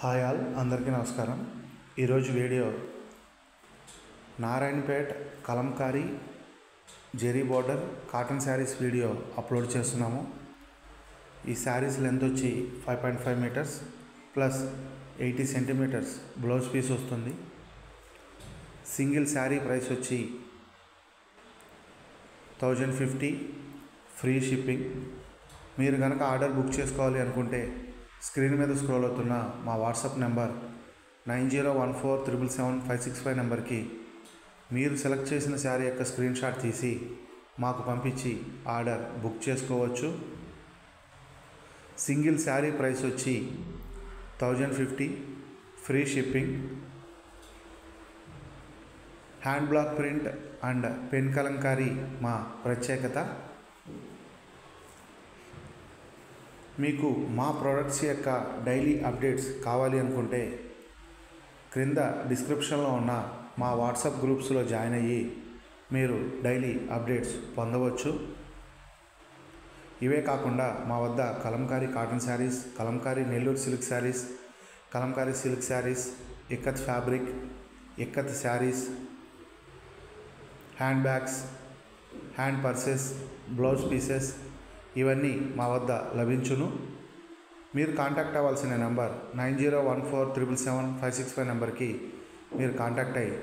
Hi all, అందరికీ నమస్కారం. ఈరోజు video Narayanpet kalamkari zari border cotton saris video upload చేస్తున్నాము. ఈ శారీస్ లెంత్ వచ్చి 5.5 metres plus 80 centimetres blouse piece వస్తుంది. సింగిల్ శారీ ప్రైస్ వచ్చి 1050, ఫ్రీ షిప్పింగ్. మీరు కనుక ఆర్డర్ బుక్ చేసుకోవాలి అనుకుంటే స్క్రీన్ మీద స్క్రోల్ అవుతున్న మా వాట్సాప్ నెంబర్ 9014777565 నెంబర్కి మీరు సెలెక్ట్ చేసిన శారీ యొక్క స్క్రీన్ షాట్ తీసి మాకు పంపించి ఆర్డర్ బుక్ చేసుకోవచ్చు. సింగిల్ శారీ ప్రైస్ వచ్చి 1050, free shipping. Hand black print and pen Kalamkari మా ప్రత్యేకత. మీకు మా ప్రోడక్ట్స్ యొక్క డైలీ అప్డేట్స్ కావాలి అనుకుంటే క్రింద డిస్క్రిప్షన్లో ఉన్న మా వాట్సాప్ గ్రూప్స్లో జాయిన్ అయ్యి మీరు డైలీ అప్డేట్స్ పొందవచ్చు. ఇవే కాకుండా మా వద్ద Kalamkari cotton saris, Kalamkari Nellore silk saris, Kalamkari silk saris, ikat fabric, ikat saris, hand bags, hand purses, blouse pieces ఇవన్నీ మా వద్ద లభించును. మీరు కాంటాక్ట్ అవ్వాల్సిన నెంబర్ 9014777565 నెంబర్కి మీరు కాంటాక్ట్ అయ్యి